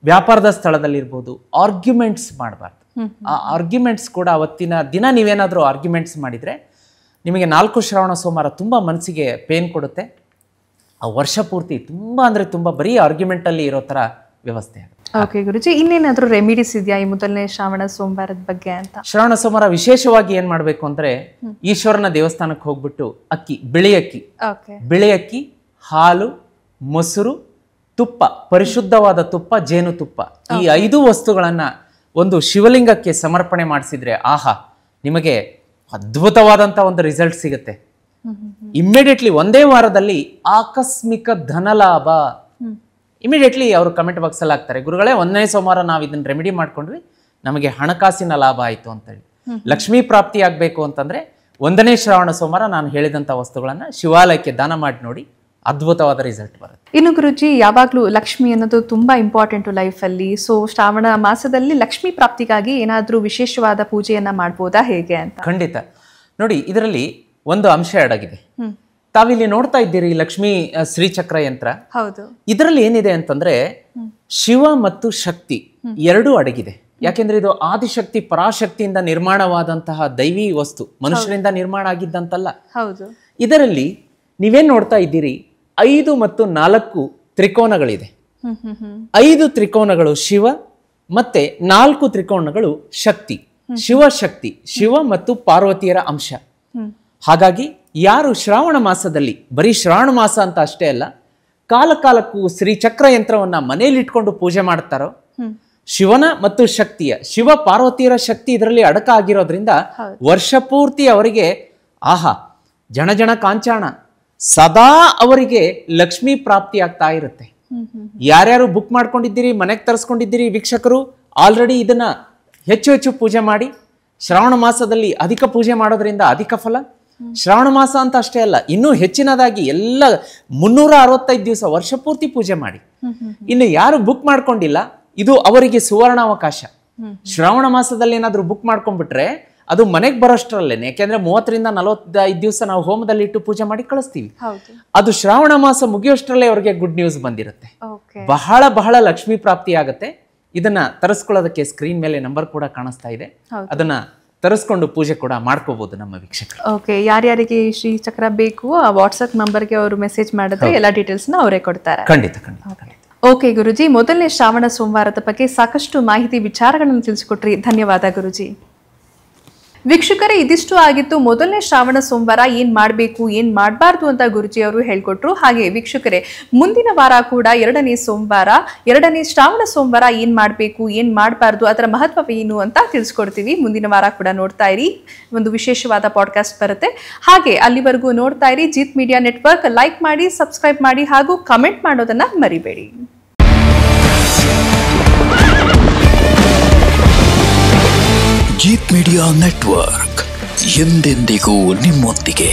ವ್ಯಾಪಾರದ ಸ್ಥಳದಲ್ಲಿರ್ಬೋದು, ಆರ್ಗ್ಯುಮೆಂಟ್ಸ್ ಮಾಡಬಾರ್ದು. ಆ ಆರ್ಗ್ಯುಮೆಂಟ್ಸ್ ಕೂಡ ಅವತ್ತಿನ ದಿನ ನೀವೇನಾದರೂ ಆರ್ಗ್ಯುಮೆಂಟ್ಸ್ ಮಾಡಿದರೆ ನಿಮಗೆ 4 ಶ್ರಾವಣ ಸೋಮವಾರ ತುಂಬ ಮನಸ್ಸಿಗೆ ಪೇನ್ ಕೊಡುತ್ತೆ. ಆ ವರ್ಷ ಪೂರ್ತಿ ತುಂಬ ಅಂದರೆ ತುಂಬ ಬರೀ ಆರ್ಗ್ಯುಮೆಂಟಲ್ಲಿ ಇರೋ ಥರ ವ್ಯವಸ್ಥೆ ಆಗುತ್ತೆ. ಓಕೆ ಗುರುಜಿ, ಇನ್ನೇನಾದರೂ ರೆಮಿಡೀಸ್ ಇದೆಯಾ ಈ ಮೊದಲನೇ ಶ್ರಾವಣ ಸೋಮವಾರದ ಬಗ್ಗೆ ಅಂತ? ಶ್ರಾವಣ ಸೋಮವಾರ ವಿಶೇಷವಾಗಿ ಏನ್ ಮಾಡ್ಬೇಕು ಅಂದ್ರೆ, ಈಶ್ವರನ ದೇವಸ್ಥಾನಕ್ಕೆ ಹೋಗ್ಬಿಟ್ಟು ಅಕ್ಕಿ, ಬಿಳಿ ಅಕ್ಕಿ, ಹಾಲು, ಮೊಸರು, ತುಪ್ಪ, ಪರಿಶುದ್ಧವಾದ ತುಪ್ಪ, ಜೇನುತುಪ್ಪ, ಈ 5 ವಸ್ತುಗಳನ್ನ ಒಂದು ಶಿವಲಿಂಗಕ್ಕೆ ಸಮರ್ಪಣೆ ಮಾಡಿಸಿದ್ರೆ ಆಹಾ, ನಿಮಗೆ ಅದ್ಭುತವಾದಂತ ಒಂದು ರಿಸಲ್ಟ್ ಸಿಗುತ್ತೆ. ಇಮ್ಮಿಡಿಯೇಟ್ಲಿ ಒಂದೇ ವಾರದಲ್ಲಿ ಆಕಸ್ಮಿಕ ಧನಲಾಭ. ಇಮಿಡಿಯೇಟ್ಲಿ ಅವರು ಕಮೆಂಟ್ ಬಾಕ್ಸ್ ಅಲ್ಲಿ ಹಾಕ್ತಾರೆ, ಗುರುಗಳೇ 1ನೇ ಸೋಮವಾರ ನಾವು ಇದನ್ನ ರೆಮಿಡಿ ಮಾಡ್ಕೊಂಡ್ವಿ, ನಮಗೆ ಹಣಕಾಸಿನ ಲಾಭ ಆಯ್ತು ಅಂತೇಳಿ. ಲಕ್ಷ್ಮೀ ಪ್ರಾಪ್ತಿ ಆಗ್ಬೇಕು ಅಂತಂದ್ರೆ 1ನೇ ಶ್ರಾವಣ ಸೋಮವಾರ ನಾನು ಹೇಳಿದಂತ ವಸ್ತುಗಳನ್ನ ಶಿವಾಲಯಕ್ಕೆ ದಾನ ಮಾಡಿ ನೋಡಿ, ಅದ್ಭುತವಾದ ರಿಸಲ್ಟ್ ಬರುತ್ತೆ. ಇನ್ನು ಗುರುಜಿ, ಯಾವಾಗ್ಲೂ ಲಕ್ಷ್ಮಿ ಅನ್ನೋದು ತುಂಬಾ ಇಂಪಾರ್ಟೆಂಟ್ ಲೈಫ್ ಅಲ್ಲಿ. ಸೊ ಶ್ರಾವಣ ಮಾಸದಲ್ಲಿ ಲಕ್ಷ್ಮೀ ಪ್ರಾಪ್ತಿಗಾಗಿ ಏನಾದ್ರೂ ವಿಶೇಷವಾದ ಪೂಜೆಯನ್ನ ಮಾಡ್ಬೋದಾ, ಹೇಗೆ ಅಂತ? ಖಂಡಿತ. ನೋಡಿ, ಇದರಲ್ಲಿ ಒಂದು ಅಂಶ ಅಡಗಿದೆ. ತಾವಿಲ್ಲಿ ನೋಡ್ತಾ ಇದ್ದೀರಿ ಲಕ್ಷ್ಮೀ ಶ್ರೀಚಕ್ರ ಯಂತ್ರ. ಹೌದು. ಇದರಲ್ಲಿ ಏನಿದೆ ಅಂತಂದ್ರೆ ಶಿವ ಮತ್ತು ಶಕ್ತಿ ಎರಡೂ ಅಡಗಿದೆ. ಯಾಕೆಂದ್ರೆ ಇದು ಆದಿಶಕ್ತಿ ಪರಾಶಕ್ತಿಯಿಂದ ನಿರ್ಮಾಣವಾದಂತಹ ದೈವಿ ವಸ್ತು, ಮನುಷ್ಯರಿಂದ ನಿರ್ಮಾಣ ಆಗಿದ್ದಂತಲ್ಲ. ಹೌದು. ಇದರಲ್ಲಿ ನೀವೇನ್ ನೋಡ್ತಾ ಇದ್ದೀರಿ, 5 ಮತ್ತು 4 ತ್ರಿಕೋನಗಳಿದೆ. 5 ತ್ರಿಕೋನಗಳು ಶಿವ ಮತ್ತೆ 4 ತ್ರಿಕೋನಗಳು ಶಕ್ತಿ. ಶಿವಶಕ್ತಿ, ಶಿವ ಮತ್ತು ಪಾರ್ವತಿಯರ ಅಂಶ. ಹಾಗಾಗಿ ಯಾರು ಶ್ರಾವಣ ಮಾಸದಲ್ಲಿ, ಬರೀ ಶ್ರಾವಣ ಮಾಸ ಅಂತ ಅಷ್ಟೇ ಅಲ್ಲ, ಕಾಲಕ್ಕೂ ಶ್ರೀಚಕ್ರ ಯಂತ್ರವನ್ನ ಮನೆಯಲ್ಲಿ ಇಟ್ಕೊಂಡು ಪೂಜೆ ಮಾಡ್ತಾರೋ, ಶಿವನ ಮತ್ತು ಶಕ್ತಿಯ, ಶಿವ ಪಾರ್ವತಿಯರ ಶಕ್ತಿ ಇದರಲ್ಲಿ ಅಡಕ ಆಗಿರೋದ್ರಿಂದ ವರ್ಷ ಪೂರ್ತಿ ಅವರಿಗೆ ಆಹಾ ಜನ ಕಾಂಚಾಣ, ಸದಾ ಅವರಿಗೆ ಲಕ್ಷ್ಮೀ ಪ್ರಾಪ್ತಿ ಆಗ್ತಾ ಇರುತ್ತೆ. ಯಾರ್ಯಾರು ಬುಕ್ ಮಾಡ್ಕೊಂಡಿದ್ದೀರಿ, ಮನೆಗೆ ತರಿಸ್ಕೊಂಡಿದ್ದೀರಿ ವೀಕ್ಷಕರು, ಆಲ್ರೆಡಿ ಇದನ್ನ ಹೆಚ್ಚು ಪೂಜೆ ಮಾಡಿ. ಶ್ರಾವಣ ಮಾಸದಲ್ಲಿ ಅಧಿಕ ಪೂಜೆ ಮಾಡೋದ್ರಿಂದ ಅಧಿಕ ಫಲ. ಶ್ರಾವಣ ಮಾಸ ಅಂತ ಅಷ್ಟೇ ಅಲ್ಲ, ಇನ್ನೂ ಹೆಚ್ಚಿನದಾಗಿ ಎಲ್ಲ 365 ದಿವಸ ವರ್ಷ ಪೂರ್ತಿ ಪೂಜೆ ಮಾಡಿ. ಇನ್ನು ಯಾರು ಬುಕ್ ಮಾಡ್ಕೊಂಡಿಲ್ಲ, ಇದು ಅವರಿಗೆ ಸುವರ್ಣ ಅವಕಾಶ. ಶ್ರಾವಣ ಮಾಸದಲ್ಲಿ ಏನಾದ್ರೂ ಬುಕ್ ಮಾಡ್ಕೊಂಡ್ಬಿಟ್ರೆ ಅದು ಮನೆಗೆ ಬರೋಷ್ಟರಲ್ಲೇನೆ, ಯಾಕೆಂದ್ರೆ 30 ರಿಂದ 45 ದಿವಸ ನಾವು ಹೋಮದಲ್ಲಿ ಇಟ್ಟು ಪೂಜೆ ಮಾಡಿ ಕಳಿಸ್ತೀವಿ. ಅದು ಶ್ರಾವಣ ಮಾಸ ಮುಗಿಯೋಷ್ಟರಲ್ಲೇ ಅವರಿಗೆ ಗುಡ್ ನ್ಯೂಸ್ ಬಂದಿರುತ್ತೆ. ಬಹಳ ಲಕ್ಷ್ಮೀ ಪ್ರಾಪ್ತಿ ಆಗುತ್ತೆ. ಇದನ್ನ ತರಿಸ್ಕೊಳ್ಳೋದಕ್ಕೆ ಸ್ಕ್ರೀನ್ ಮೇಲೆ ನಂಬರ್ ಕೂಡ ಕಾಣಿಸ್ತಾ ಇದೆ, ಅದನ್ನ ತರಿಸ್ಕೊಂಡು ಪೂಜೆ ಕೂಡ ಮಾಡ್ಕೋಬಹುದು ನಮ್ಮ ವೀಕ್ಷಕರು. ಓಕೆ, ಯಾರ್ಯಾರಿಗೆ ಶ್ರೀ ಚಕ್ರ ಬೇಕು ಆ ವಾಟ್ಸ್ಆಪ್ ನಂಬರ್ಗೆ ಅವರು ಮೆಸೇಜ್ ಮಾಡಿದ್ರೆ ಎಲ್ಲ ಡೀಟೇಲ್ಸ್ನ ಅವರೇ ಕೊಡ್ತಾರೆ. ಖಂಡಿತ. ಓಕೆ ಗುರುಜಿ, ಮೊದಲನೇ ಶ್ರಾವಣ ಸೋಮವಾರದ ಬಗ್ಗೆ ಸಾಕಷ್ಟು ಮಾಹಿತಿ ವಿಚಾರಗಳನ್ನು ತಿಳಿಸಿಕೊಟ್ರಿ. ಧನ್ಯವಾದ ಗುರುಜಿ. ವೀಕ್ಷಕರೇ, ಇದಿಷ್ಟು ಆಗಿತ್ತು ಮೊದಲನೇ ಶ್ರಾವಣ ಸೋಮವಾರ ಏನ್ ಮಾಡಬೇಕು ಏನ್ ಮಾಡಬಾರ್ದು ಅಂತ ಗುರುಜಿ ಅವರು ಹೇಳ್ಕೊಟ್ರು. ಹಾಗೆ ವೀಕ್ಷಕರೇ, ಮುಂದಿನ ವಾರ ಕೂಡ 2ನೇ ಸೋಮವಾರ, 2ನೇ ಶ್ರಾವಣ ಸೋಮವಾರ ಏನ್ ಮಾಡಬೇಕು ಏನ್ ಮಾಡಬಾರ್ದು, ಅದರ ಮಹತ್ವವೇನು ಅಂತ ತಿಳಿಸ್ಕೊಡ್ತೀವಿ. ಮುಂದಿನ ವಾರ ಕೂಡ ನೋಡ್ತಾ ಇರಿ, ಒಂದು ವಿಶೇಷವಾದ ಪಾಡ್ಕಾಸ್ಟ್ ಬರುತ್ತೆ. ಹಾಗೆ ಅಲ್ಲಿವರೆಗೂ ನೋಡ್ತಾ ಇರಿ ಜೀತ್ ಮೀಡಿಯಾ ನೆಟ್ವರ್ಕ್. ಲೈಕ್ ಮಾಡಿ, ಸಬ್ಸ್ಕ್ರೈಬ್ ಮಾಡಿ ಹಾಗೂ ಕಮೆಂಟ್ ಮಾಡೋದನ್ನ ಮರಿಬೇಡಿ. ಜೀತ್ ಮೀಡಿಯಾ ನೆಟ್ವರ್ಕ್ ಎಂದೆಂದಿಗೂ ನಿಮ್ಮೊಂದಿಗೆ.